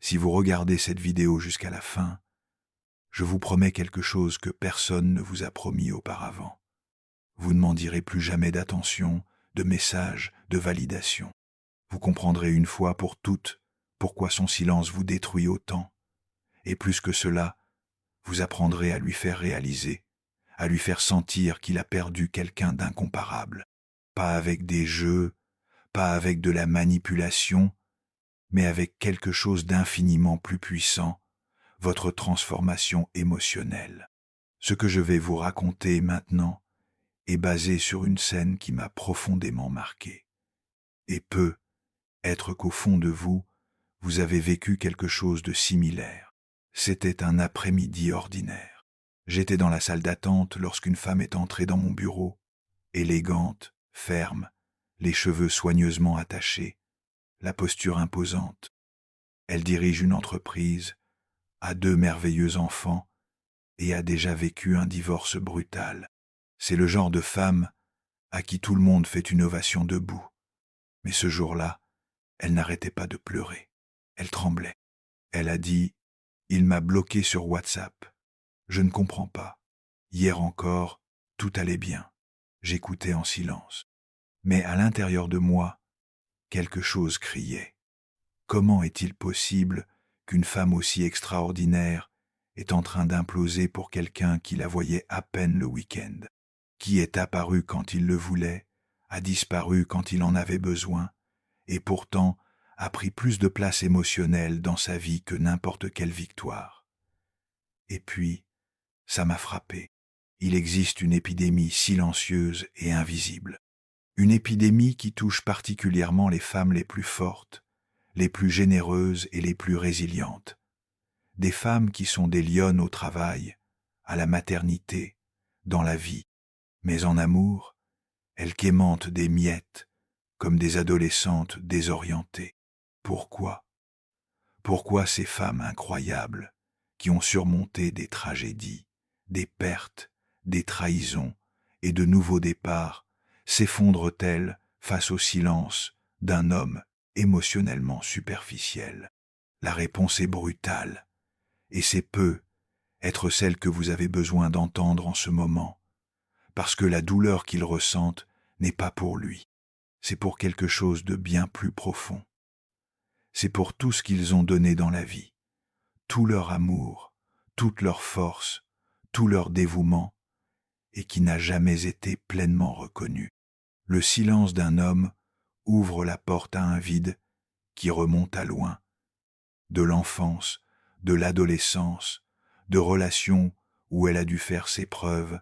Si vous regardez cette vidéo jusqu'à la fin, je vous promets quelque chose que personne ne vous a promis auparavant. Vous ne m'en direz plus jamais d'attention, de messages, de validation. Vous comprendrez une fois pour toutes pourquoi son silence vous détruit autant. Et plus que cela, vous apprendrez à lui faire réaliser, à lui faire sentir qu'il a perdu quelqu'un d'incomparable. Pas avec des jeux, pas avec de la manipulation, mais avec quelque chose d'infiniment plus puissant, votre transformation émotionnelle. Ce que je vais vous raconter maintenant est basé sur une scène qui m'a profondément marqué. Et peut être qu'au fond de vous, vous avez vécu quelque chose de similaire. C'était un après-midi ordinaire. J'étais dans la salle d'attente lorsqu'une femme est entrée dans mon bureau, élégante, ferme, les cheveux soigneusement attachés, la posture imposante. Elle dirige une entreprise, a 2 merveilleux enfants et a déjà vécu un divorce brutal. C'est le genre de femme à qui tout le monde fait une ovation debout. Mais ce jour-là, elle n'arrêtait pas de pleurer. Elle tremblait. Elle a dit « Il m'a bloqué sur WhatsApp. Je ne comprends pas. Hier encore, tout allait bien. J'écoutais en silence. Mais à l'intérieur de moi, quelque chose criait. Comment est-il possible qu'une femme aussi extraordinaire est en train d'imploser pour quelqu'un qui la voyait à peine le week-end, qui est apparu quand il le voulait, a disparu quand il en avait besoin, et pourtant a pris plus de place émotionnelle dans sa vie que n'importe quelle victoire. Et puis, ça m'a frappé. Il existe une épidémie silencieuse et invisible. Une épidémie qui touche particulièrement les femmes les plus fortes, les plus généreuses et les plus résilientes. Des femmes qui sont des lionnes au travail, à la maternité, dans la vie, mais en amour, elles quémantent des miettes, comme des adolescentes désorientées. Pourquoi? Pourquoi ces femmes incroyables, qui ont surmonté des tragédies, des pertes, des trahisons et de nouveaux départs, s'effondrent-elles face au silence d'un homme émotionnellement superficiel? La réponse est brutale, et c'est peu être celle que vous avez besoin d'entendre en ce moment, parce que la douleur qu'ils ressentent n'est pas pour lui, c'est pour quelque chose de bien plus profond. C'est pour tout ce qu'ils ont donné dans la vie, tout leur amour, toute leur force, tout leur dévouement, et qui n'a jamais été pleinement reconnu. Le silence d'un homme ouvre la porte à un vide qui remonte à loin, de l'enfance, de l'adolescence, de relations où elle a dû faire ses preuves,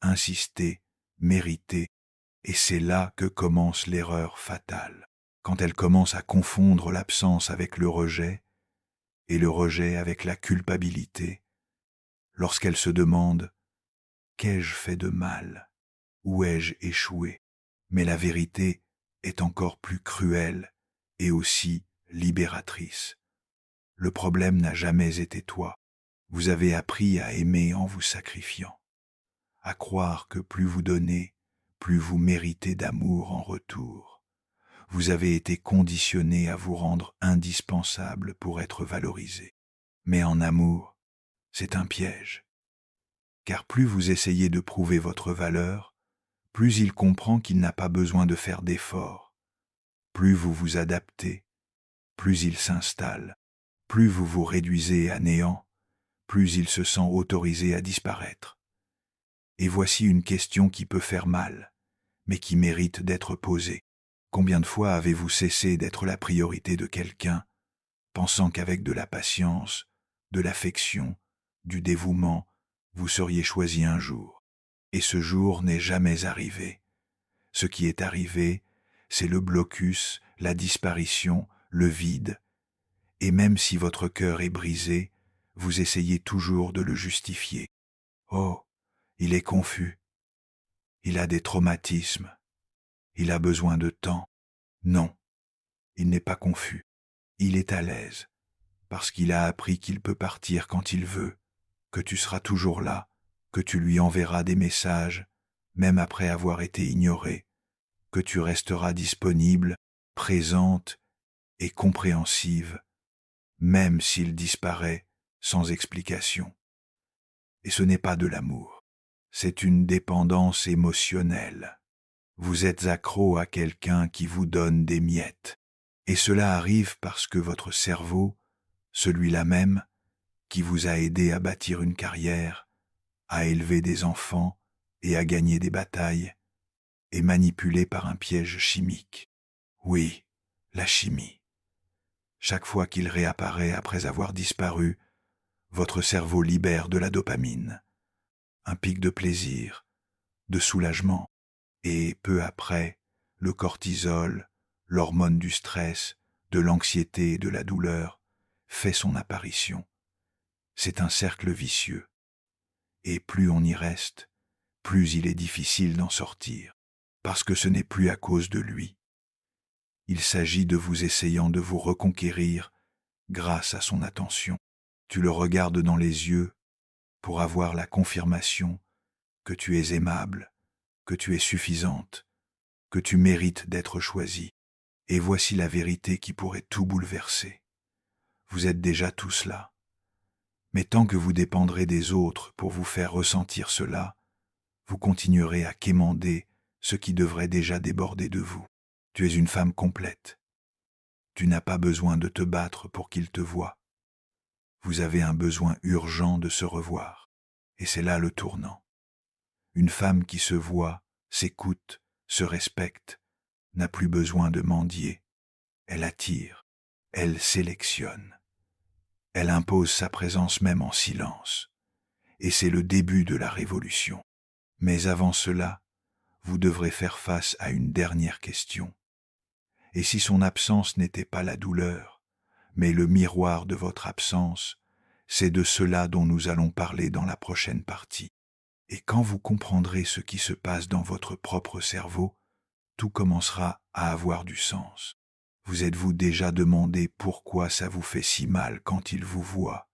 insister, mériter, et c'est là que commence l'erreur fatale, quand elle commence à confondre l'absence avec le rejet, et le rejet avec la culpabilité, lorsqu'elle se demande « Qu'ai-je fait de mal? Où ai-je échoué ?» Mais la vérité est encore plus cruelle et aussi libératrice. Le problème n'a jamais été toi. Vous avez appris à aimer en vous sacrifiant, à croire que plus vous donnez, plus vous méritez d'amour en retour. Vous avez été conditionné à vous rendre indispensable pour être valorisé. Mais en amour, c'est un piège. Car plus vous essayez de prouver votre valeur, plus il comprend qu'il n'a pas besoin de faire d'efforts. Plus vous vous adaptez, plus il s'installe. Plus vous vous réduisez à néant, plus il se sent autorisé à disparaître. Et voici une question qui peut faire mal, mais qui mérite d'être posée. Combien de fois avez-vous cessé d'être la priorité de quelqu'un, pensant qu'avec de la patience, de l'affection, du dévouement, vous seriez choisi un jour? Et ce jour n'est jamais arrivé. Ce qui est arrivé, c'est le blocus, la disparition, le vide. Et même si votre cœur est brisé, vous essayez toujours de le justifier. Oh, il est confus. Il a des traumatismes. Il a besoin de temps. Non, il n'est pas confus. Il est à l'aise, parce qu'il a appris qu'il peut partir quand il veut, que tu seras toujours là, que tu lui enverras des messages, même après avoir été ignoré, que tu resteras disponible, présente et compréhensive, même s'il disparaît sans explication. Et ce n'est pas de l'amour, c'est une dépendance émotionnelle. Vous êtes accro à quelqu'un qui vous donne des miettes. Et cela arrive parce que votre cerveau, celui-là même, qui vous a aidé à bâtir une carrière, à élever des enfants et à gagner des batailles, est manipulé par un piège chimique. Oui, la chimie. Chaque fois qu'il réapparaît après avoir disparu, votre cerveau libère de la dopamine, un pic de plaisir, de soulagement, et peu après, le cortisol, l'hormone du stress, de l'anxiété et de la douleur, fait son apparition. C'est un cercle vicieux. Et plus on y reste, plus il est difficile d'en sortir, parce que ce n'est plus à cause de lui. Il s'agit de vous essayant de vous reconquérir grâce à son attention. Tu le regardes dans les yeux pour avoir la confirmation que tu es aimable, que tu es suffisante, que tu mérites d'être choisie. Et voici la vérité qui pourrait tout bouleverser. Vous êtes déjà tout cela. Mais tant que vous dépendrez des autres pour vous faire ressentir cela, vous continuerez à quémander ce qui devrait déjà déborder de vous. Tu es une femme complète. Tu n'as pas besoin de te battre pour qu'il te voie. Vous avez un besoin urgent de se revoir. Et c'est là le tournant. Une femme qui se voit, s'écoute, se respecte, n'a plus besoin de mendier. Elle attire, elle sélectionne. Elle impose sa présence même en silence. Et c'est le début de la révolution. Mais avant cela, vous devrez faire face à une dernière question. Et si son absence n'était pas la douleur, mais le miroir de votre absence, c'est de cela dont nous allons parler dans la prochaine partie. Et quand vous comprendrez ce qui se passe dans votre propre cerveau, tout commencera à avoir du sens. Vous êtes-vous déjà demandé pourquoi ça vous fait si mal quand il vous voit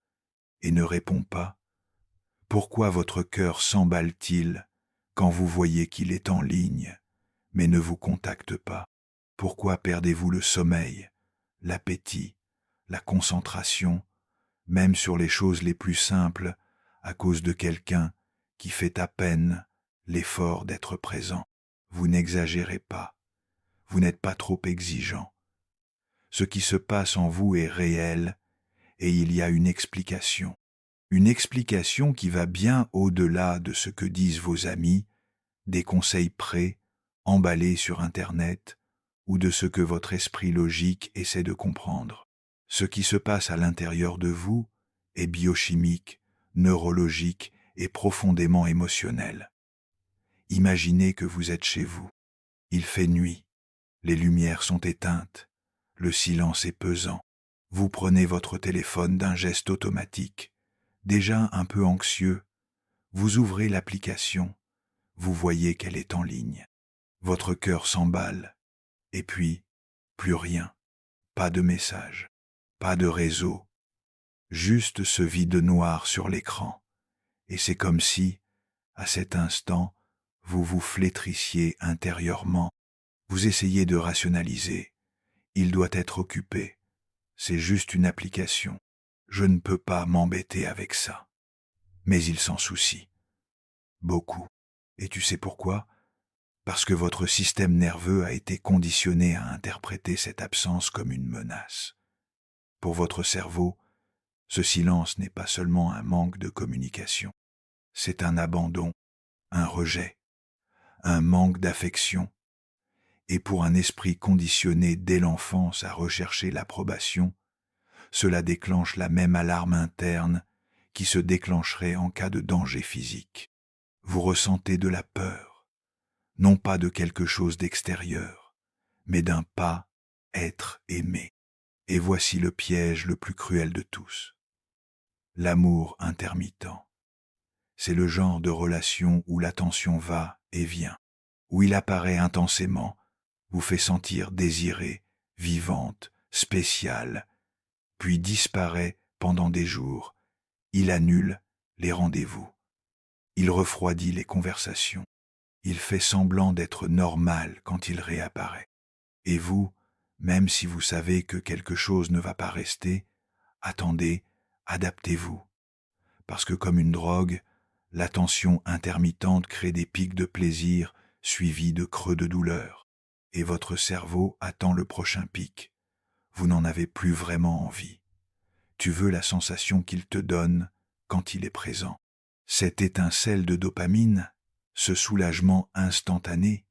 et ne répond pas? Pourquoi votre cœur s'emballe-t-il quand vous voyez qu'il est en ligne, mais ne vous contacte pas? Pourquoi perdez-vous le sommeil, l'appétit, la concentration, même sur les choses les plus simples, à cause de quelqu'un qui fait à peine l'effort d'être présent? Vous n'exagérez pas, vous n'êtes pas trop exigeant. Ce qui se passe en vous est réel et il y a une explication qui va bien au-delà de ce que disent vos amis, des conseils prêts, emballés sur Internet, ou de ce que votre esprit logique essaie de comprendre. Ce qui se passe à l'intérieur de vous est biochimique, neurologique et profondément émotionnel. Imaginez que vous êtes chez vous. Il fait nuit, les lumières sont éteintes, le silence est pesant. Vous prenez votre téléphone d'un geste automatique. Déjà un peu anxieux, vous ouvrez l'application, vous voyez qu'elle est en ligne. Votre cœur s'emballe, et puis, plus rien, pas de message, pas de réseau, juste ce vide noir sur l'écran. Et c'est comme si, à cet instant, vous vous flétrissiez intérieurement. Vous essayez de rationaliser. Il doit être occupé. C'est juste une application. Je ne peux pas m'embêter avec ça. Mais il s'en soucie. Beaucoup. Et tu sais pourquoi? Parce que votre système nerveux a été conditionné à interpréter cette absence comme une menace. Pour votre cerveau, ce silence n'est pas seulement un manque de communication. C'est un abandon, un rejet, un manque d'affection. Et pour un esprit conditionné dès l'enfance à rechercher l'approbation, cela déclenche la même alarme interne qui se déclencherait en cas de danger physique. Vous ressentez de la peur, non pas de quelque chose d'extérieur, mais d'un pas être aimé. Et voici le piège le plus cruel de tous. L'amour intermittent. C'est le genre de relation où l'attention va et vient, où il apparaît intensément, vous fait sentir désirée, vivante, spéciale, puis disparaît pendant des jours. Il annule les rendez-vous. Il refroidit les conversations. Il fait semblant d'être normal quand il réapparaît. Et vous, même si vous savez que quelque chose ne va pas rester, Attendez, adaptez-vous. Parce que comme une drogue, l'attention intermittente crée des pics de plaisir suivis de creux de douleur. Et votre cerveau attend le prochain pic. Vous n'en avez plus vraiment envie. Tu veux la sensation qu'il te donne quand il est présent. Cette étincelle de dopamine, ce soulagement instantané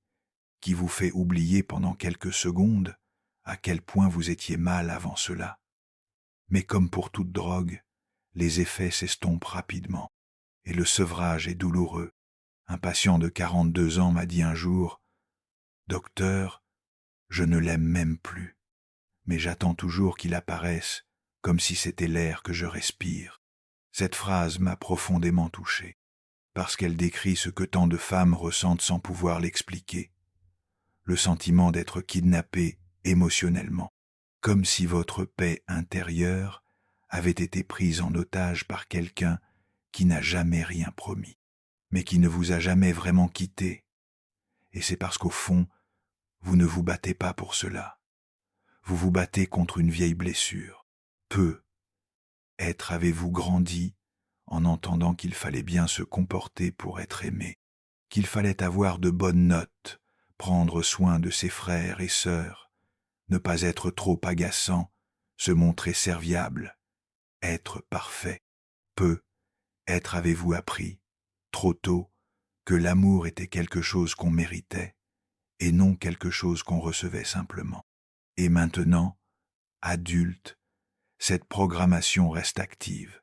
qui vous fait oublier pendant quelques secondes à quel point vous étiez mal avant cela. Mais comme pour toute drogue, les effets s'estompent rapidement et le sevrage est douloureux. Un patient de 42 ans m'a dit un jour « Docteur, je ne l'aime même plus, mais j'attends toujours qu'il apparaisse comme si c'était l'air que je respire. » Cette phrase m'a profondément touché, parce qu'elle décrit ce que tant de femmes ressentent sans pouvoir l'expliquer. Le sentiment d'être kidnappé émotionnellement, comme si votre paix intérieure avait été prise en otage par quelqu'un qui n'a jamais rien promis, mais qui ne vous a jamais vraiment quitté. Et c'est parce qu'au fond, vous ne vous battez pas pour cela. Vous vous battez contre une vieille blessure. Être avez-vous grandi en entendant qu'il fallait bien se comporter pour être aimé, qu'il fallait avoir de bonnes notes, prendre soin de ses frères et sœurs, ne pas être trop agaçant, se montrer serviable, être parfait. Être avez-vous appris, trop tôt, que l'amour était quelque chose qu'on méritait, et non quelque chose qu'on recevait simplement. Et maintenant, adulte, cette programmation reste active.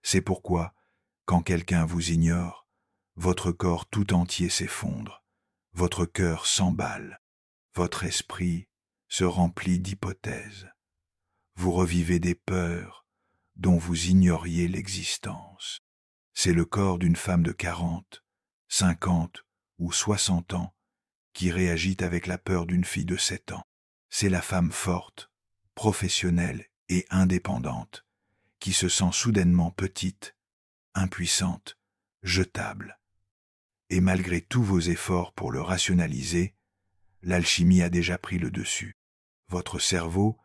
C'est pourquoi, quand quelqu'un vous ignore, votre corps tout entier s'effondre, votre cœur s'emballe, votre esprit se remplit d'hypothèses. Vous revivez des peurs dont vous ignoriez l'existence. C'est le corps d'une femme de 40, 50 ou 60 ans qui réagit avec la peur d'une fille de 7 ans. C'est la femme forte, professionnelle et indépendante qui se sent soudainement petite, impuissante, jetable. Et malgré tous vos efforts pour le rationaliser, l'alchimie a déjà pris le dessus. Votre cerveau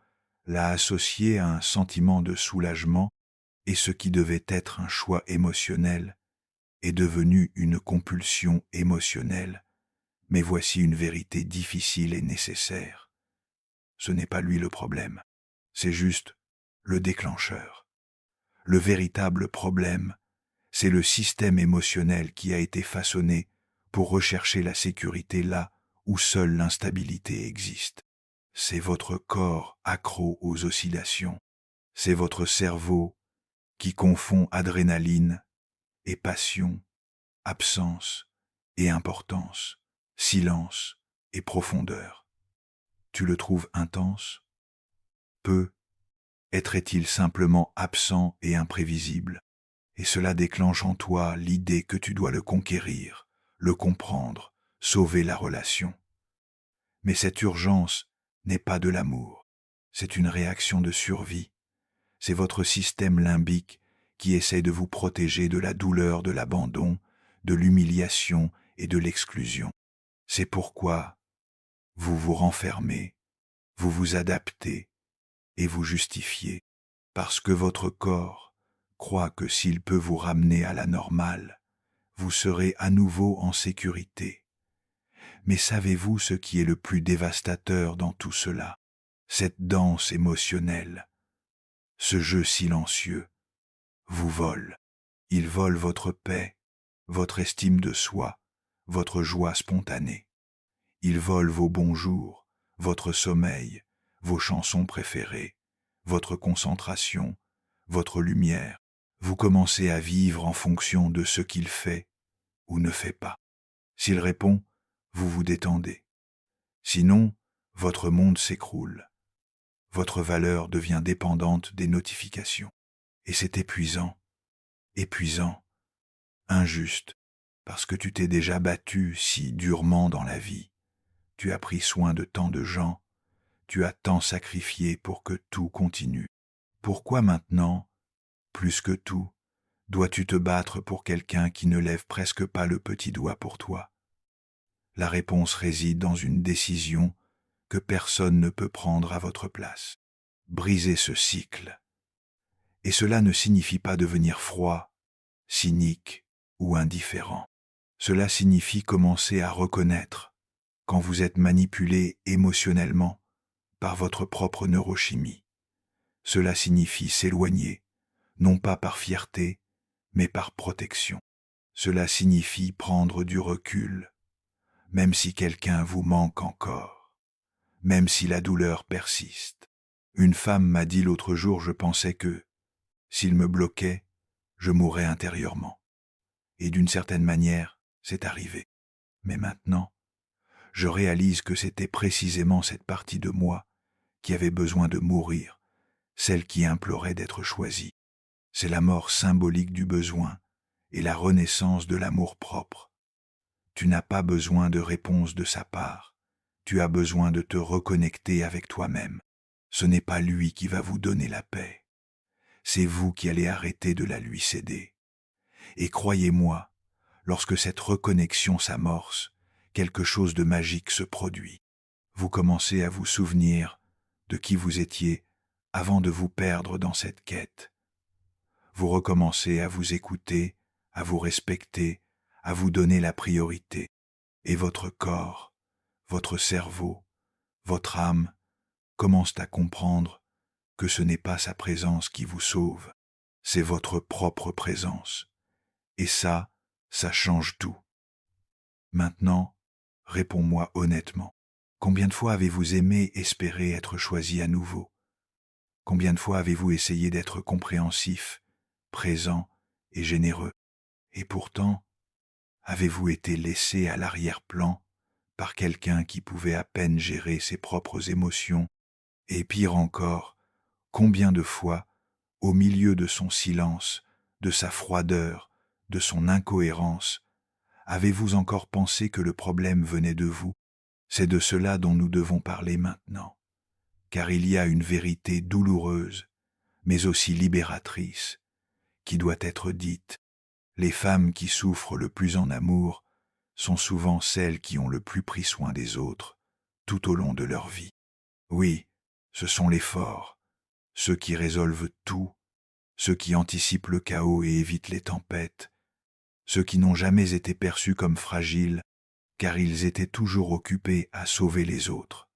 l'a associé à un sentiment de soulagement et ce qui devait être un choix émotionnel est devenu une compulsion émotionnelle. Mais voici une vérité difficile et nécessaire. Ce n'est pas lui le problème, c'est juste le déclencheur. Le véritable problème, c'est le système émotionnel qui a été façonné pour rechercher la sécurité là où seule l'instabilité existe. C'est votre corps accro aux oscillations. C'est votre cerveau qui confond adrénaline et passion, absence et importance, silence et profondeur. Tu le trouves intense? Être-il simplement absent et imprévisible? Et cela déclenche en toi l'idée que tu dois le conquérir, le comprendre, sauver la relation. Mais cette urgence n'est pas de l'amour, c'est une réaction de survie. C'est votre système limbique qui essaie de vous protéger de la douleur de l'abandon, de l'humiliation et de l'exclusion. C'est pourquoi vous vous renfermez, vous vous adaptez et vous justifiez, parce que votre corps croit que s'il peut vous ramener à la normale, vous serez à nouveau en sécurité. Mais savez-vous ce qui est le plus dévastateur dans tout cela? Cette danse émotionnelle, ce jeu silencieux, vous vole. Il vole votre paix, votre estime de soi, votre joie spontanée. Il vole vos bons jours, votre sommeil, vos chansons préférées, votre concentration, votre lumière. Vous commencez à vivre en fonction de ce qu'il fait ou ne fait pas. S'il répond, vous vous détendez. Sinon, votre monde s'écroule. Votre valeur devient dépendante des notifications. Et c'est épuisant, injuste, parce que tu t'es déjà battu si durement dans la vie. Tu as pris soin de tant de gens, tu as tant sacrifié pour que tout continue. Pourquoi maintenant, plus que tout, dois-tu te battre pour quelqu'un qui ne lève presque pas le petit doigt pour toi? La réponse réside dans une décision que personne ne peut prendre à votre place. Brisez ce cycle. Et cela ne signifie pas devenir froid, cynique ou indifférent. Cela signifie commencer à reconnaître quand vous êtes manipulé émotionnellement par votre propre neurochimie. Cela signifie s'éloigner, non pas par fierté, mais par protection. Cela signifie prendre du recul, même si quelqu'un vous manque encore, même si la douleur persiste. Une femme m'a dit l'autre jour, je pensais que, s'il me bloquait, je mourrais intérieurement. Et d'une certaine manière, c'est arrivé. Mais maintenant, je réalise que c'était précisément cette partie de moi qui avait besoin de mourir, celle qui implorait d'être choisie. C'est la mort symbolique du besoin et la renaissance de l'amour-propre. Tu n'as pas besoin de réponse de sa part, tu as besoin de te reconnecter avec toi-même. Ce n'est pas lui qui va vous donner la paix, c'est vous qui allez arrêter de la lui céder. Et croyez-moi, lorsque cette reconnexion s'amorce, quelque chose de magique se produit. Vous commencez à vous souvenir de qui vous étiez avant de vous perdre dans cette quête. Vous recommencez à vous écouter, à vous respecter, à vous donner la priorité. Et votre corps, votre cerveau, votre âme commencent à comprendre que ce n'est pas sa présence qui vous sauve, c'est votre propre présence. Et ça change tout. Maintenant, réponds-moi honnêtement. Combien de fois avez-vous aimé espérer être choisi à nouveau? Combien de fois avez-vous essayé d'être compréhensif, présent et généreux? Et pourtant, avez-vous été laissé à l'arrière-plan par quelqu'un qui pouvait à peine gérer ses propres émotions? Et pire encore, combien de fois, au milieu de son silence, de sa froideur, de son incohérence, avez-vous encore pensé que le problème venait de vous? C'est de cela dont nous devons parler maintenant, car il y a une vérité douloureuse, mais aussi libératrice, qui doit être dite. Les femmes qui souffrent le plus en amour sont souvent celles qui ont le plus pris soin des autres tout au long de leur vie. Oui, ce sont les forts, ceux qui résolvent tout, ceux qui anticipent le chaos et évitent les tempêtes, ceux qui n'ont jamais été perçus comme fragiles, car ils étaient toujours occupés à sauver les autres.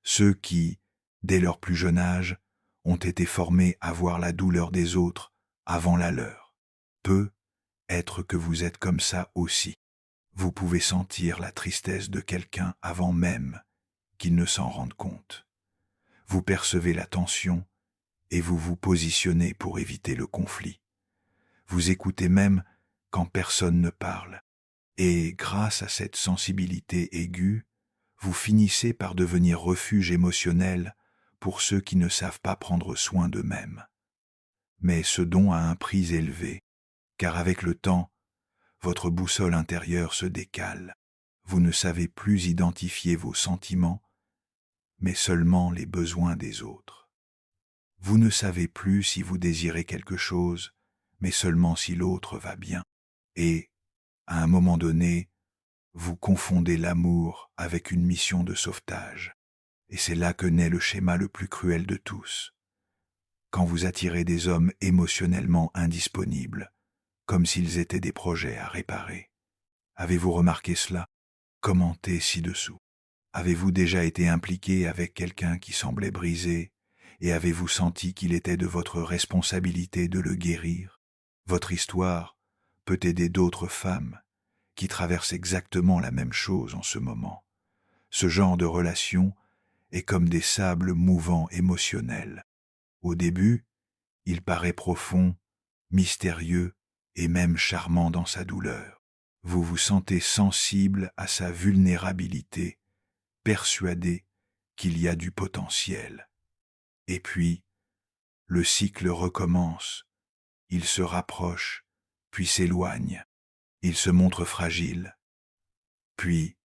Ceux qui, dès leur plus jeune âge, ont été formés à voir la douleur des autres avant la leur. Peut être que vous êtes comme ça aussi. Vous pouvez sentir la tristesse de quelqu'un avant même qu'il ne s'en rende compte. Vous percevez la tension et vous vous positionnez pour éviter le conflit. Vous écoutez même quand personne ne parle. Et grâce à cette sensibilité aiguë, vous finissez par devenir refuge émotionnel pour ceux qui ne savent pas prendre soin d'eux-mêmes. Mais ce don a un prix élevé, car avec le temps, votre boussole intérieure se décale. Vous ne savez plus identifier vos sentiments, mais seulement les besoins des autres. Vous ne savez plus si vous désirez quelque chose, mais seulement si l'autre va bien. Et, à un moment donné, vous confondez l'amour avec une mission de sauvetage. Et c'est là que naît le schéma le plus cruel de tous. Quand vous attirez des hommes émotionnellement indisponibles, comme s'ils étaient des projets à réparer. Avez-vous remarqué cela? Commentez ci-dessous. Avez-vous déjà été impliqué avec quelqu'un qui semblait brisé, et avez-vous senti qu'il était de votre responsabilité de le guérir? Votre histoire peut aider d'autres femmes qui traversent exactement la même chose en ce moment. Ce genre de relation est comme des sables mouvants émotionnels. Au début, il paraît profond, mystérieux et même charmant dans sa douleur. Vous vous sentez sensible à sa vulnérabilité, persuadé qu'il y a du potentiel. Et puis, le cycle recommence. Il se rapproche, puis s'éloigne. Il se montre fragile, puis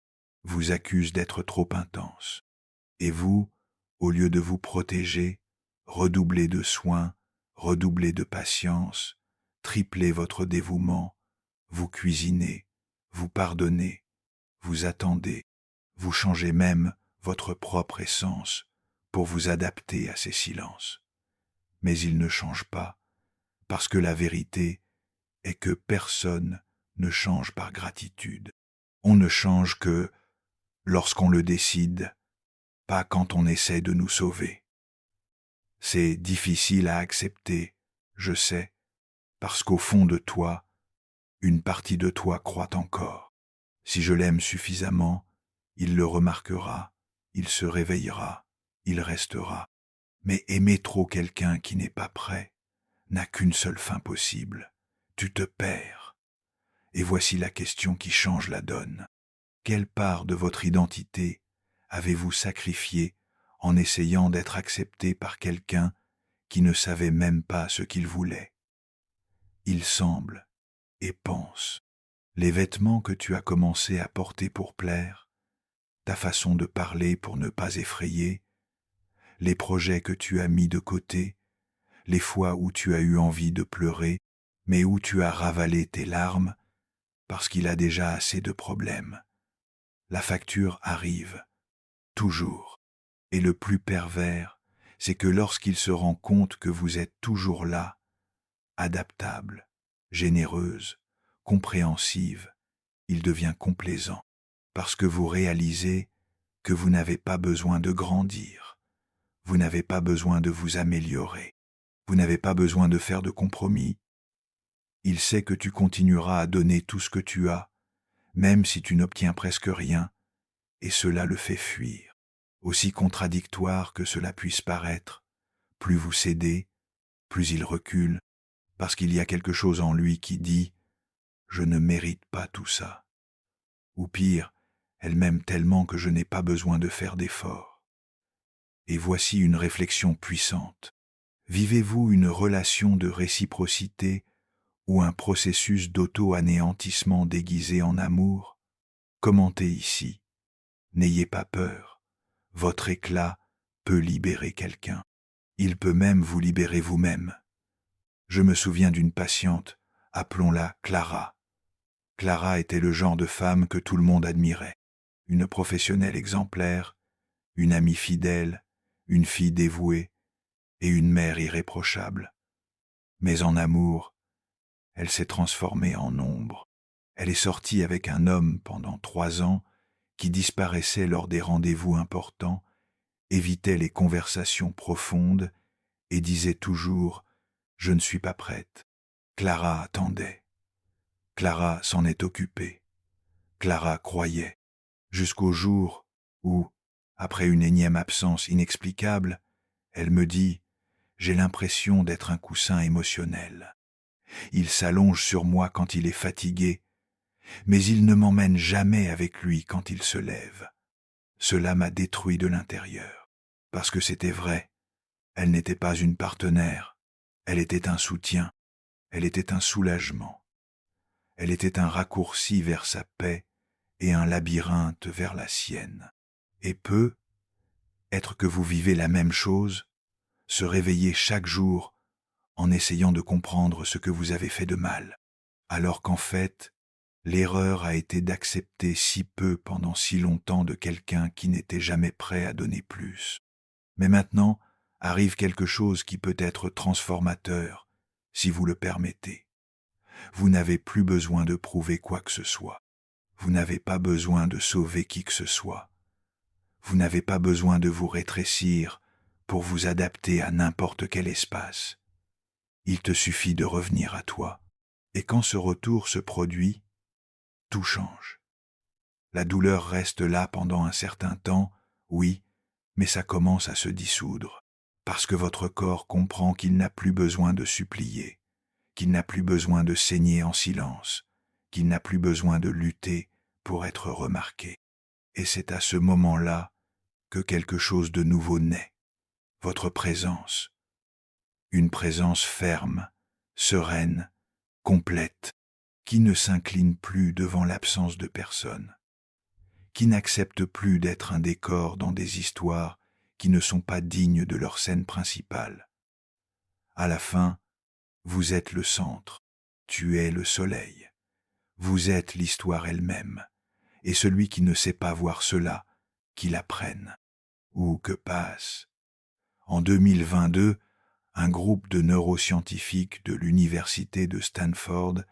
vous accuse d'être trop intense. Et vous, au lieu de vous protéger, redoublez de soins, redoublez de patience, triplez votre dévouement, vous cuisinez, vous pardonnez, vous attendez, vous changez même votre propre essence pour vous adapter à ces silences. Mais ils ne changent pas parce que la vérité est que personne ne change par gratitude. On ne change que lorsqu'on le décide, pas quand on essaie de nous sauver. C'est difficile à accepter, je sais, parce qu'au fond de toi, une partie de toi croit encore. Si je l'aime suffisamment, il le remarquera, il se réveillera, il restera. Mais aimer trop quelqu'un qui n'est pas prêt n'a qu'une seule fin possible. Tu te perds. Et voici la question qui change la donne. Quelle part de votre identité avez-vous sacrifiée en essayant d'être accepté par quelqu'un qui ne savait même pas ce qu'il voulait? Il semble et pense. Les vêtements que tu as commencé à porter pour plaire, ta façon de parler pour ne pas effrayer, les projets que tu as mis de côté, les fois où tu as eu envie de pleurer, mais où tu as ravalé tes larmes parce qu'il a déjà assez de problèmes. La facture arrive, toujours. Et le plus pervers, c'est que lorsqu'il se rend compte que vous êtes toujours là, adaptable, généreuse, compréhensive, il devient complaisant, parce que vous réalisez que vous n'avez pas besoin de grandir, vous n'avez pas besoin de vous améliorer, vous n'avez pas besoin de faire de compromis. Il sait que tu continueras à donner tout ce que tu as, même si tu n'obtiens presque rien, et cela le fait fuir. Aussi contradictoire que cela puisse paraître, plus vous cédez, plus il recule, parce qu'il y a quelque chose en lui qui dit « Je ne mérite pas tout ça ». Ou pire, elle m'aime tellement que je n'ai pas besoin de faire d'efforts. Et voici une réflexion puissante. Vivez-vous une relation de réciprocité ou un processus d'auto-anéantissement déguisé en amour? Commentez ici. N'ayez pas peur. Votre éclat peut libérer quelqu'un. Il peut même vous libérer vous-même. Je me souviens d'une patiente, appelons-la Clara. Clara était le genre de femme que tout le monde admirait. Une professionnelle exemplaire, une amie fidèle, une fille dévouée et une mère irréprochable. Mais en amour, elle s'est transformée en ombre. Elle est sortie avec un homme pendant 3 ans qui disparaissait lors des rendez-vous importants, évitait les conversations profondes et disait toujours « Je ne suis pas prête ». Clara attendait. Clara s'en est occupée. Clara croyait, jusqu'au jour où, après une énième absence inexplicable, elle me dit « J'ai l'impression d'être un coussin émotionnel. Il s'allonge sur moi quand il est fatigué, mais il ne m'emmène jamais avec lui quand il se lève. » Cela m'a détruit de l'intérieur, parce que c'était vrai. Elle n'était pas une partenaire, elle était un soutien, elle était un soulagement. Elle était un raccourci vers sa paix et un labyrinthe vers la sienne. Et peut être que vous vivez la même chose, se réveiller chaque jour en essayant de comprendre ce que vous avez fait de mal, alors qu'en fait, l'erreur a été d'accepter si peu pendant si longtemps de quelqu'un qui n'était jamais prêt à donner plus. Mais maintenant arrive quelque chose qui peut être transformateur, si vous le permettez. Vous n'avez plus besoin de prouver quoi que ce soit. Vous n'avez pas besoin de sauver qui que ce soit. Vous n'avez pas besoin de vous rétrécir pour vous adapter à n'importe quel espace. Il te suffit de revenir à toi. Et quand ce retour se produit, tout change. La douleur reste là pendant un certain temps, oui, mais ça commence à se dissoudre, parce que votre corps comprend qu'il n'a plus besoin de supplier, qu'il n'a plus besoin de saigner en silence, qu'il n'a plus besoin de lutter pour être remarqué. Et c'est à ce moment-là que quelque chose de nouveau naît, votre présence. Une présence ferme, sereine, complète, qui ne s'incline plus devant l'absence de personne, qui n'accepte plus d'être un décor dans des histoires qui ne sont pas dignes de leur scène principale. À la fin, vous êtes le centre, tu es le soleil, vous êtes l'histoire elle-même, et celui qui ne sait pas voir cela, qu'il apprenne, ou que passe. En 2022, un groupe de neuroscientifiques de l'université de Stanford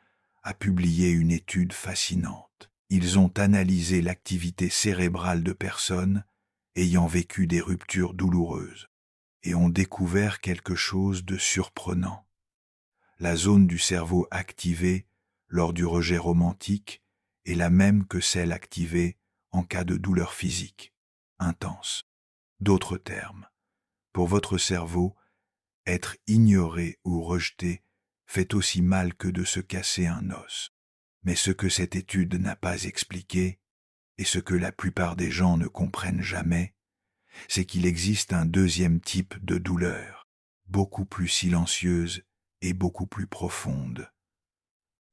a publié une étude fascinante. Ils ont analysé l'activité cérébrale de personnes ayant vécu des ruptures douloureuses et ont découvert quelque chose de surprenant. La zone du cerveau activée lors du rejet romantique est la même que celle activée en cas de douleur physique intense. D'autres termes, pour votre cerveau, être ignoré ou rejeté fait aussi mal que de se casser un os. Mais ce que cette étude n'a pas expliqué, et ce que la plupart des gens ne comprennent jamais, c'est qu'il existe un deuxième type de douleur, beaucoup plus silencieuse et beaucoup plus profonde.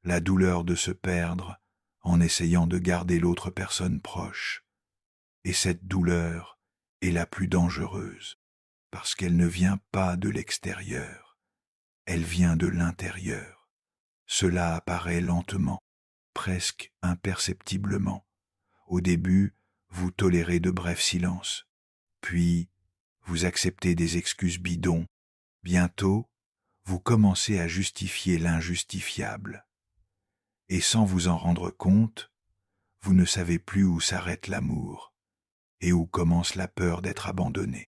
La douleur de se perdre en essayant de garder l'autre personne proche. Et cette douleur est la plus dangereuse, parce qu'elle ne vient pas de l'extérieur, elle vient de l'intérieur. Cela apparaît lentement, presque imperceptiblement. Au début, vous tolérez de brefs silences, puis vous acceptez des excuses bidons. Bientôt, vous commencez à justifier l'injustifiable. Et sans vous en rendre compte, vous ne savez plus où s'arrête l'amour et où commence la peur d'être abandonné.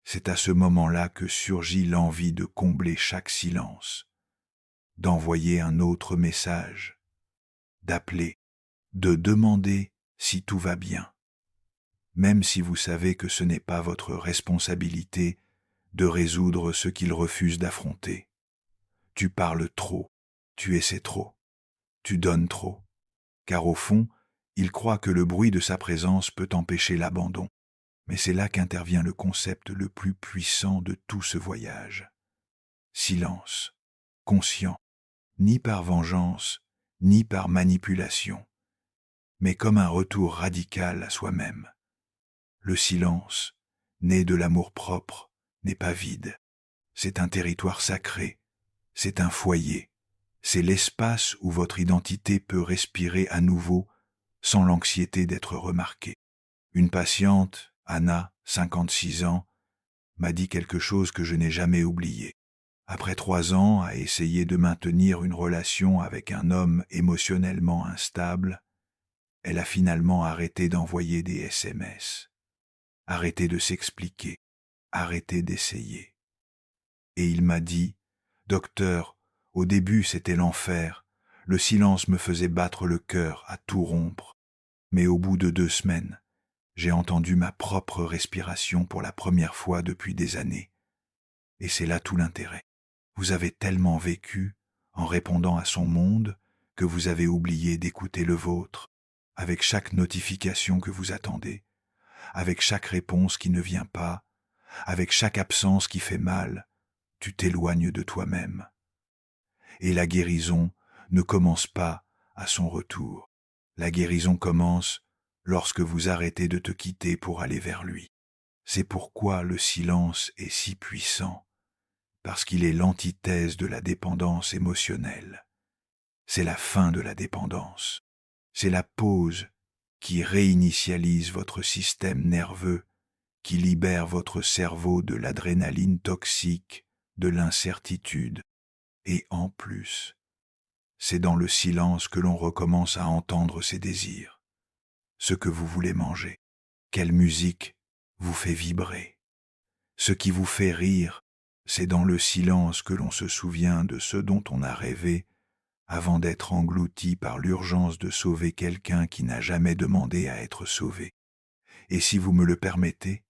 C'est à ce moment-là que surgit l'envie de combler chaque silence, d'envoyer un autre message, d'appeler, de demander si tout va bien, même si vous savez que ce n'est pas votre responsabilité de résoudre ce qu'il refuse d'affronter. Tu parles trop, tu essaies trop, tu donnes trop, car au fond, il croit que le bruit de sa présence peut empêcher l'abandon. Mais c'est là qu'intervient le concept le plus puissant de tout ce voyage. Silence, conscient, ni par vengeance, ni par manipulation, mais comme un retour radical à soi-même. Le silence, né de l'amour-propre, n'est pas vide. C'est un territoire sacré, c'est un foyer, c'est l'espace où votre identité peut respirer à nouveau sans l'anxiété d'être remarquée. Une patiente, Anna, 56 ans, m'a dit quelque chose que je n'ai jamais oublié. Après 3 ans à essayer de maintenir une relation avec un homme émotionnellement instable, elle a finalement arrêté d'envoyer des SMS, arrêté de s'expliquer, arrêté d'essayer. Et il m'a dit, « Docteur, au début c'était l'enfer, le silence me faisait battre le cœur à tout rompre, mais au bout de 2 semaines, j'ai entendu ma propre respiration pour la première fois depuis des années. Et c'est là tout l'intérêt. Vous avez tellement vécu en répondant à son monde que vous avez oublié d'écouter le vôtre, avec chaque notification que vous attendez, avec chaque réponse qui ne vient pas, avec chaque absence qui fait mal, tu t'éloignes de toi-même. Et la guérison ne commence pas à son retour. La guérison commence lorsque vous arrêtez de te quitter pour aller vers lui. C'est pourquoi le silence est si puissant, parce qu'il est l'antithèse de la dépendance émotionnelle. C'est la fin de la dépendance. C'est la pause qui réinitialise votre système nerveux, qui libère votre cerveau de l'adrénaline toxique, de l'incertitude. Et en plus, c'est dans le silence que l'on recommence à entendre ses désirs, ce que vous voulez manger, quelle musique vous fait vibrer. Ce qui vous fait rire, c'est dans le silence que l'on se souvient de ce dont on a rêvé avant d'être englouti par l'urgence de sauver quelqu'un qui n'a jamais demandé à être sauvé. Et si vous me le permettez,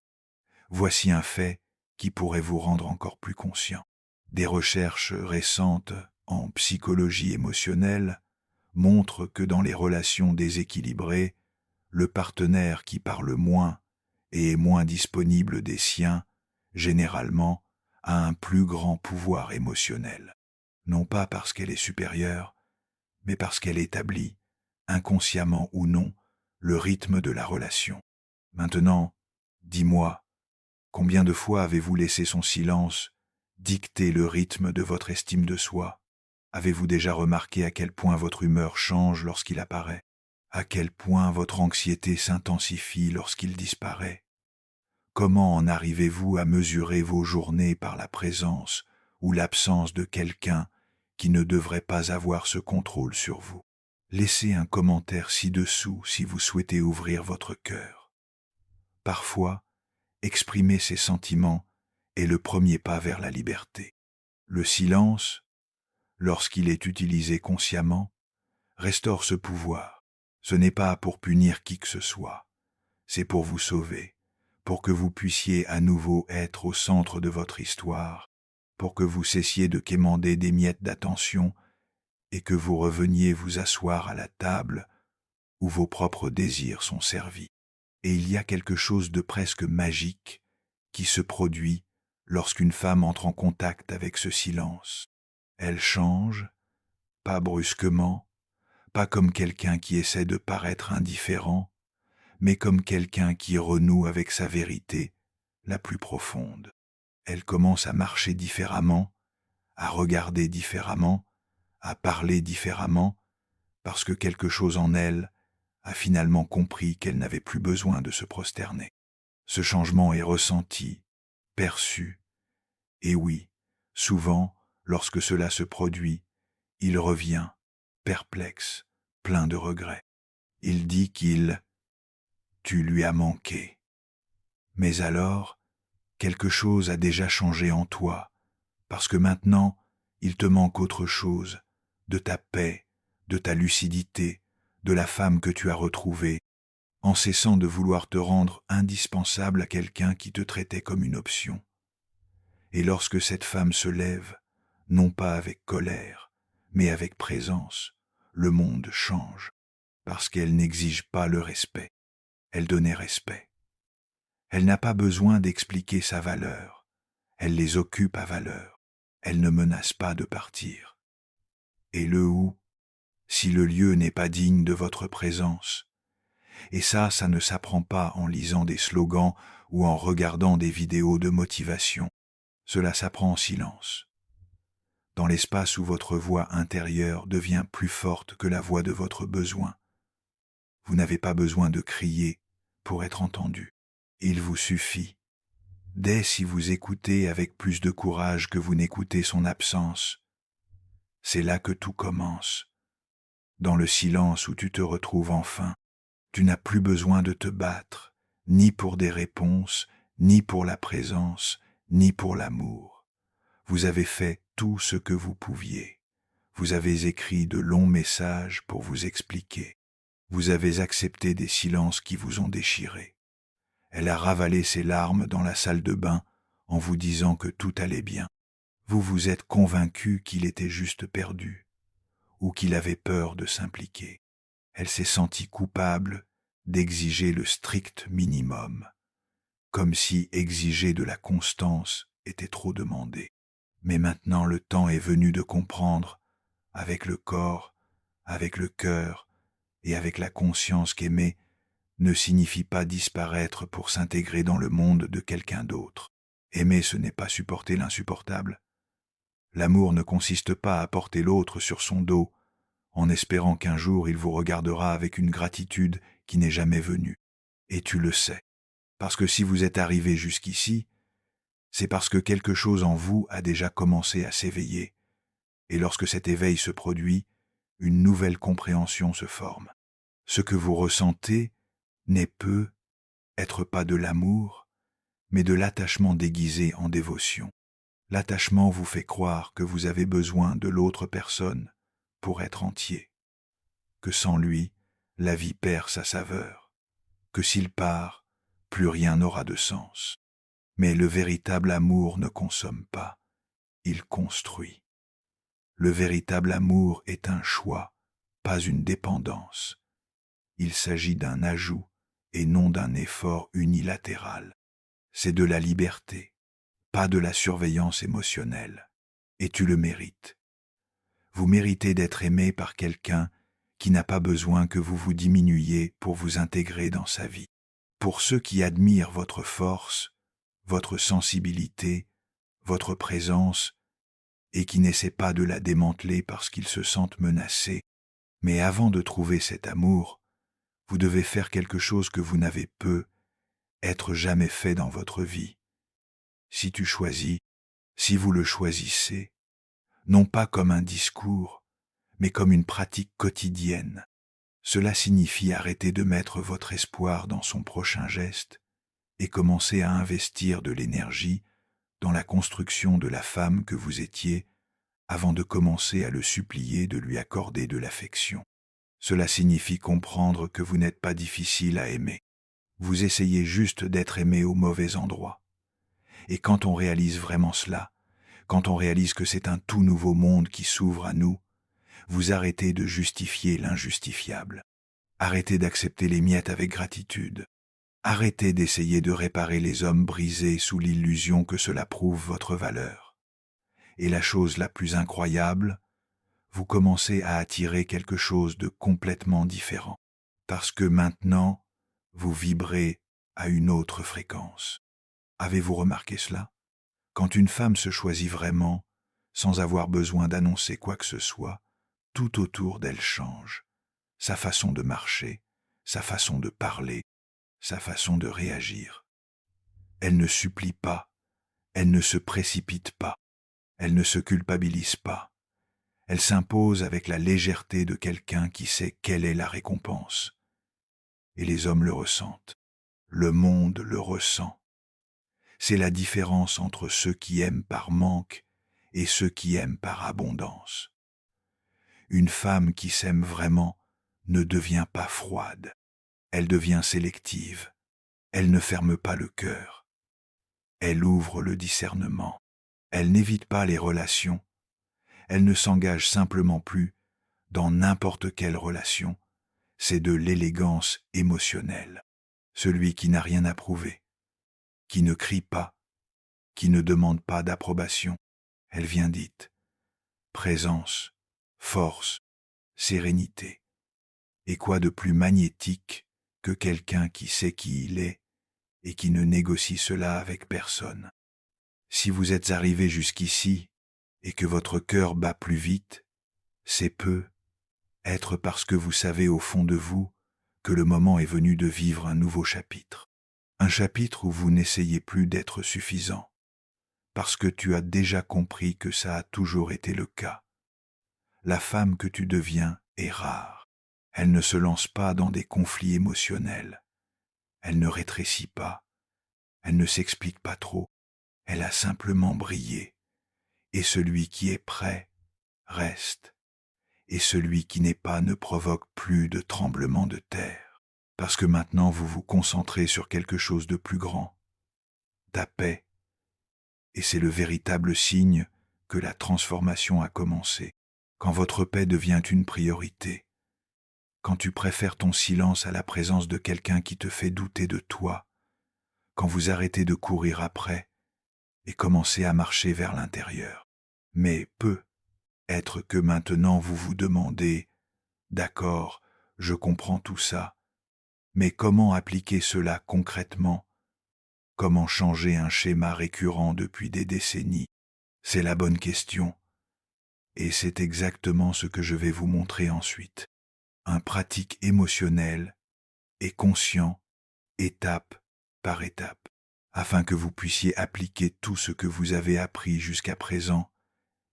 voici un fait qui pourrait vous rendre encore plus conscient. Des recherches récentes en psychologie émotionnelle montrent que dans les relations déséquilibrées, le partenaire qui parle moins et est moins disponible des siens, généralement, a un plus grand pouvoir émotionnel. Non pas parce qu'elle est supérieure, mais parce qu'elle établit, inconsciemment ou non, le rythme de la relation. Maintenant, dis-moi, combien de fois avez-vous laissé son silence dicter le rythme de votre estime de soi? Avez-vous déjà remarqué à quel point votre humeur change lorsqu'il apparaît? À quel point votre anxiété s'intensifie lorsqu'il disparaît? Comment en arrivez-vous à mesurer vos journées par la présence ou l'absence de quelqu'un qui ne devrait pas avoir ce contrôle sur vous. Laissez un commentaire ci-dessous si vous souhaitez ouvrir votre cœur. Parfois, exprimer ses sentiments est le premier pas vers la liberté. Le silence, lorsqu'il est utilisé consciemment, restaure ce pouvoir. Ce n'est pas pour punir qui que ce soit, c'est pour vous sauver, pour que vous puissiez à nouveau être au centre de votre histoire, pour que vous cessiez de quémander des miettes d'attention et que vous reveniez vous asseoir à la table où vos propres désirs sont servis. Et il y a quelque chose de presque magique qui se produit lorsqu'une femme entre en contact avec ce silence. Elle change, pas brusquement, pas comme quelqu'un qui essaie de paraître indifférent, mais comme quelqu'un qui renoue avec sa vérité la plus profonde. Elle commence à marcher différemment, à regarder différemment, à parler différemment, parce que quelque chose en elle a finalement compris qu'elle n'avait plus besoin de se prosterner. Ce changement est ressenti, perçu, et oui, souvent, lorsque cela se produit, il revient, perplexe, plein de regrets. Il dit tu lui as manqué. Mais alors, quelque chose a déjà changé en toi, parce que maintenant, il te manque autre chose, de ta paix, de ta lucidité, de la femme que tu as retrouvée, en cessant de vouloir te rendre indispensable à quelqu'un qui te traitait comme une option. Et lorsque cette femme se lève, non pas avec colère, mais avec présence, le monde change, parce qu'elle n'exige pas le respect, elle donnait respect. Elle n'a pas besoin d'expliquer sa valeur, elle les occupe à valeur, elle ne menace pas de partir. Et le où, si le lieu n'est pas digne de votre présence, et ça ne s'apprend pas en lisant des slogans ou en regardant des vidéos de motivation, cela s'apprend en silence. Dans l'espace où votre voix intérieure devient plus forte que la voix de votre besoin. Vous n'avez pas besoin de crier pour être entendu. Il vous suffit, dès si vous écoutez avec plus de courage que vous n'écoutez son absence. C'est là que tout commence. Dans le silence où tu te retrouves enfin, tu n'as plus besoin de te battre, ni pour des réponses, ni pour la présence, ni pour l'amour. Vous avez fait tout ce que vous pouviez. Vous avez écrit de longs messages pour vous expliquer. Vous avez accepté des silences qui vous ont déchiré. Elle a ravalé ses larmes dans la salle de bain en vous disant que tout allait bien. Vous vous êtes convaincu qu'il était juste perdu, ou qu'il avait peur de s'impliquer. Elle s'est sentie coupable d'exiger le strict minimum, comme si exiger de la constance était trop demandé. Mais maintenant le temps est venu de comprendre, avec le corps, avec le cœur et avec la conscience qu'aimer ne signifie pas disparaître pour s'intégrer dans le monde de quelqu'un d'autre. Aimer, ce n'est pas supporter l'insupportable. L'amour ne consiste pas à porter l'autre sur son dos, en espérant qu'un jour il vous regardera avec une gratitude qui n'est jamais venue. Et tu le sais, parce que si vous êtes arrivé jusqu'ici, c'est parce que quelque chose en vous a déjà commencé à s'éveiller, et lorsque cet éveil se produit, une nouvelle compréhension se forme. Ce que vous ressentez n'est peut être pas de l'amour, mais de l'attachement déguisé en dévotion. L'attachement vous fait croire que vous avez besoin de l'autre personne pour être entier, que sans lui, la vie perd sa saveur, que s'il part, plus rien n'aura de sens. Mais le véritable amour ne consomme pas, il construit. Le véritable amour est un choix, pas une dépendance. Il s'agit d'un ajout et non d'un effort unilatéral. C'est de la liberté, pas de la surveillance émotionnelle. Et tu le mérites. Vous méritez d'être aimé par quelqu'un qui n'a pas besoin que vous vous diminuiez pour vous intégrer dans sa vie. Pour ceux qui admirent votre force, votre sensibilité, votre présence, et qui n'essaient pas de la démanteler parce qu'ils se sentent menacés, mais avant de trouver cet amour, vous devez faire quelque chose que vous n'avez être jamais fait dans votre vie. Si tu choisis, Si vous le choisissez, non pas comme un discours, mais comme une pratique quotidienne, cela signifie arrêter de mettre votre espoir dans son prochain geste et commencer à investir de l'énergie dans la construction de la femme que vous étiez avant de commencer à le supplier de lui accorder de l'affection. Cela signifie comprendre que vous n'êtes pas difficile à aimer. Vous essayez juste d'être aimé au mauvais endroit. Et quand on réalise vraiment cela, quand on réalise que c'est un tout nouveau monde qui s'ouvre à nous, vous arrêtez de justifier l'injustifiable. Arrêtez d'accepter les miettes avec gratitude. Arrêtez d'essayer de réparer les hommes brisés sous l'illusion que cela prouve votre valeur. Et la chose la plus incroyable, vous commencez à attirer quelque chose de complètement différent. Parce que maintenant, vous vibrez à une autre fréquence. Avez-vous remarqué cela? Quand une femme se choisit vraiment, sans avoir besoin d'annoncer quoi que ce soit, tout autour d'elle change. Sa façon de marcher, sa façon de parler, sa façon de réagir. Elle ne supplie pas, elle ne se précipite pas, elle ne se culpabilise pas. Elle s'impose avec la légèreté de quelqu'un qui sait quelle est la récompense. Et les hommes le ressentent. Le monde le ressent. C'est la différence entre ceux qui aiment par manque et ceux qui aiment par abondance. Une femme qui s'aime vraiment ne devient pas froide. Elle devient sélective. Elle ne ferme pas le cœur. Elle ouvre le discernement. Elle n'évite pas les relations. Elle ne s'engage simplement plus dans n'importe quelle relation. C'est de l'élégance émotionnelle. Celui qui n'a rien à prouver, qui ne crie pas, qui ne demande pas d'approbation. Elle vient dite. Présence, force, sérénité. Et quoi de plus magnétique que quelqu'un qui sait qui il est et qui ne négocie cela avec personne. Si vous êtes arrivé jusqu'ici et que votre cœur bat plus vite, c'est peu être parce que vous savez au fond de vous que le moment est venu de vivre un nouveau chapitre. Un chapitre où vous n'essayez plus d'être suffisant, parce que tu as déjà compris que ça a toujours été le cas. La femme que tu deviens est rare. Elle ne se lance pas dans des conflits émotionnels. Elle ne rétrécit pas. Elle ne s'explique pas trop. Elle a simplement brillé. Et celui qui est prêt reste. Et celui qui n'est pas ne provoque plus de tremblements de terre. Parce que maintenant vous vous concentrez sur quelque chose de plus grand. Ta paix. Et c'est le véritable signe que la transformation a commencé. Quand votre paix devient une priorité. Quand tu préfères ton silence à la présence de quelqu'un qui te fait douter de toi. Quand vous arrêtez de courir après et commencez à marcher vers l'intérieur. Mais être que maintenant vous vous demandez « D'accord, je comprends tout ça, mais comment appliquer cela concrètement ? Comment changer un schéma récurrent depuis des décennies ? C'est la bonne question. Et c'est exactement ce que je vais vous montrer ensuite. Un pratique émotionnel et conscient, étape par étape, afin que vous puissiez appliquer tout ce que vous avez appris jusqu'à présent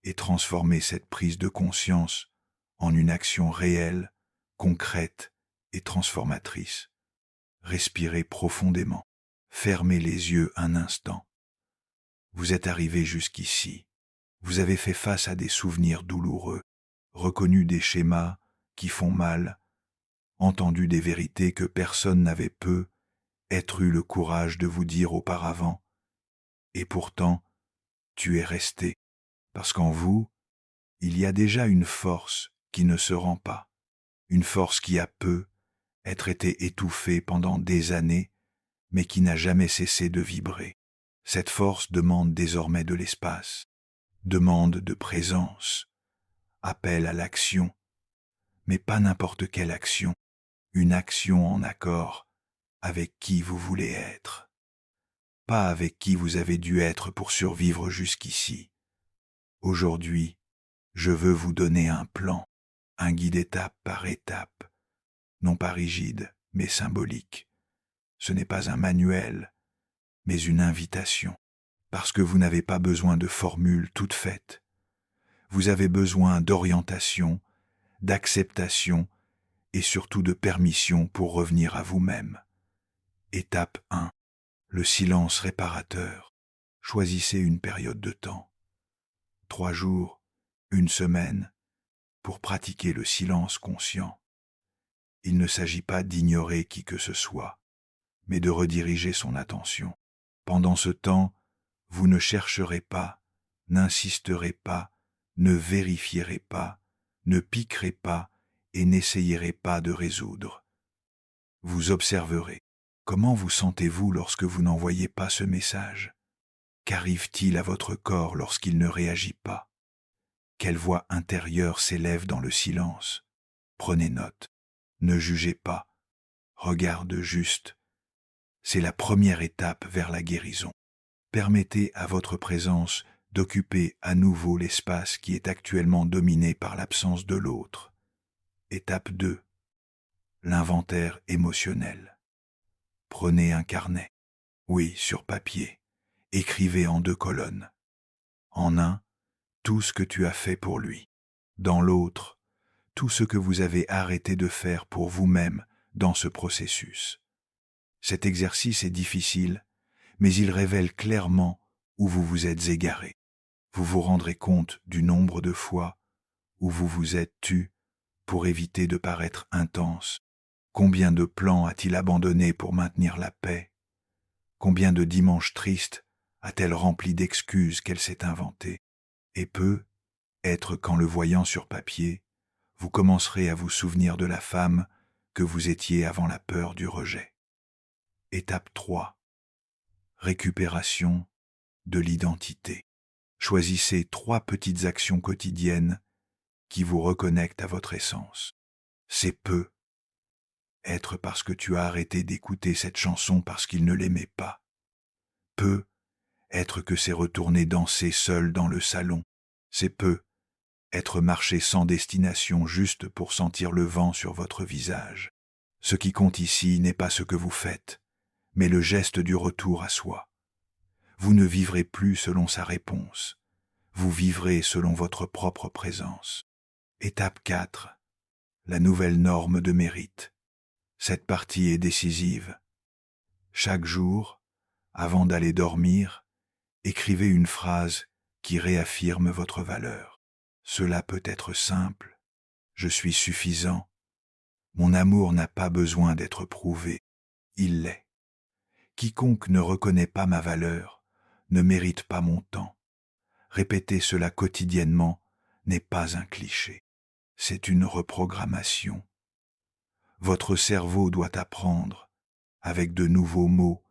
et transformer cette prise de conscience en une action réelle, concrète et transformatrice. Respirez profondément. Fermez les yeux un instant. Vous êtes arrivé jusqu'ici. Vous avez fait face à des souvenirs douloureux, reconnu des schémas qui font mal, entendu des vérités que personne n'avait être eu le courage de vous dire auparavant. Et pourtant, tu es resté, parce qu'en vous, il y a déjà une force qui ne se rend pas, une force qui a être été étouffée pendant des années, mais qui n'a jamais cessé de vibrer. Cette force demande désormais de l'espace, demande de présence, appelle à l'action, mais pas n'importe quelle action, une action en accord avec qui vous voulez être, pas avec qui vous avez dû être pour survivre jusqu'ici. Aujourd'hui, je veux vous donner un plan, un guide étape par étape, non pas rigide, mais symbolique. Ce n'est pas un manuel, mais une invitation. parce que vous n'avez pas besoin de formules toutes faites. Vous avez besoin d'orientation, d'acceptation et surtout de permission pour revenir à vous-même. Étape 1. Le silence réparateur. Choisissez une période de temps. 3 jours, 1 semaine, pour pratiquer le silence conscient. Il ne s'agit pas d'ignorer qui que ce soit, mais de rediriger son attention. Pendant ce temps, vous ne chercherez pas, n'insisterez pas, ne vérifierez pas, ne piquerez pas et n'essayerez pas de résoudre. Vous observerez. Comment vous sentez-vous lorsque vous n'envoyez pas ce message? Qu'arrive-t-il à votre corps lorsqu'il ne réagit pas? Quelle voix intérieure s'élève dans le silence? Prenez note. Ne jugez pas. Regarde juste. C'est la première étape vers la guérison. Permettez à votre présence d'occuper à nouveau l'espace qui est actuellement dominé par l'absence de l'autre. Étape 2. L'inventaire émotionnel. Prenez un carnet. Oui, sur papier. Écrivez en 2 colonnes. En un, tout ce que tu as fait pour lui. Dans l'autre, tout ce que vous avez arrêté de faire pour vous-même dans ce processus. Cet exercice est difficile, mais il révèle clairement où vous vous êtes égaré. Vous vous rendrez compte du nombre de fois où vous vous êtes tu pour éviter de paraître intense. Combien de plans a-t-il abandonné pour maintenir la paix? Combien de dimanches tristes a-t-elle rempli d'excuses qu'elle s'est inventées? Et être qu'en le voyant sur papier, vous commencerez à vous souvenir de la femme que vous étiez avant la peur du rejet. Étape 3. Récupération de l'identité. Choisissez 3 petites actions quotidiennes qui vous reconnectent à votre essence. C'est être parce que tu as arrêté d'écouter cette chanson parce qu'il ne l'aimait pas. Être que c'est retourner danser seul dans le salon. C'est être marché sans destination juste pour sentir le vent sur votre visage. Ce qui compte ici n'est pas ce que vous faites, mais le geste du retour à soi. Vous ne vivrez plus selon sa réponse. Vous vivrez selon votre propre présence. Étape 4. La nouvelle norme de mérite. Cette partie est décisive. Chaque jour, avant d'aller dormir, écrivez une phrase qui réaffirme votre valeur. Cela peut être simple. Je suis suffisant. Mon amour n'a pas besoin d'être prouvé. Il l'est. Quiconque ne reconnaît pas ma valeur ne mérite pas mon temps. Répéter cela quotidiennement n'est pas un cliché. C'est une reprogrammation. Votre cerveau doit apprendre, avec de nouveaux mots,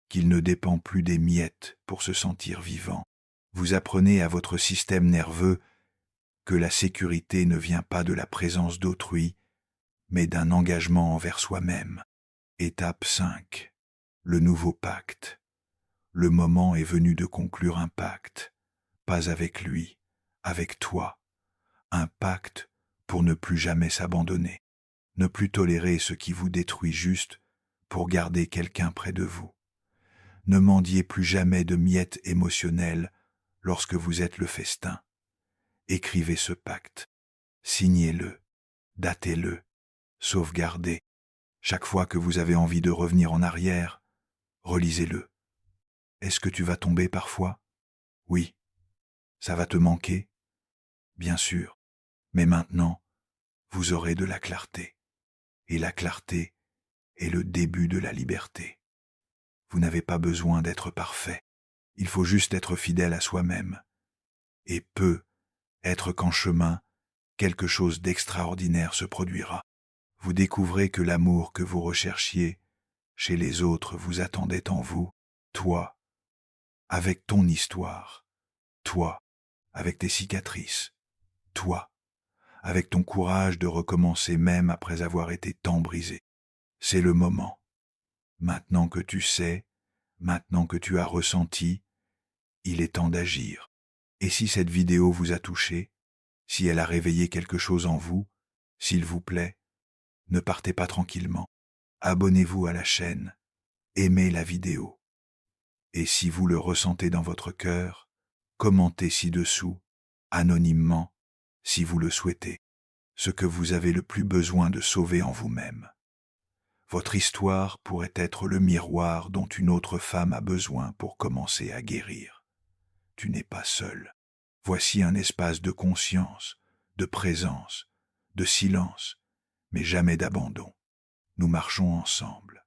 qu'il ne dépend plus des miettes pour se sentir vivant. Vous apprenez à votre système nerveux que la sécurité ne vient pas de la présence d'autrui, mais d'un engagement envers soi-même. Étape 5. Le nouveau pacte. Le moment est venu de conclure un pacte, pas avec lui, avec toi. Un pacte pour ne plus jamais s'abandonner, ne plus tolérer ce qui vous détruit juste pour garder quelqu'un près de vous. Ne mendiez plus jamais de miettes émotionnelles lorsque vous êtes le festin. Écrivez ce pacte, signez-le, datez-le, sauvegardez. Chaque fois que vous avez envie de revenir en arrière, relisez-le. Est-ce que tu vas tomber parfois? Oui. Ça va te manquer? Bien sûr. Mais maintenant, vous aurez de la clarté. Et la clarté est le début de la liberté. Vous n'avez pas besoin d'être parfait. Il faut juste être fidèle à soi-même. Et être qu'en chemin, quelque chose d'extraordinaire se produira. Vous découvrez que l'amour que vous recherchiez chez les autres vous attendait en vous, toi, avec ton histoire, toi, avec tes cicatrices, toi, avec ton courage de recommencer même après avoir été tant brisé. C'est le moment. Maintenant que tu sais, maintenant que tu as ressenti, il est temps d'agir. Et si cette vidéo vous a touché, si elle a réveillé quelque chose en vous, s'il vous plaît, ne partez pas tranquillement. Abonnez-vous à la chaîne, aimez la vidéo. Et si vous le ressentez dans votre cœur, commentez ci-dessous, anonymement, si vous le souhaitez, ce que vous avez le plus besoin de sauver en vous-même. Votre histoire pourrait être le miroir dont une autre femme a besoin pour commencer à guérir. Tu n'es pas seul. Voici un espace de conscience, de présence, de silence, mais jamais d'abandon. Nous marchons ensemble.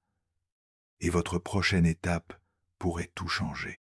Et votre prochaine étape pourrait tout changer.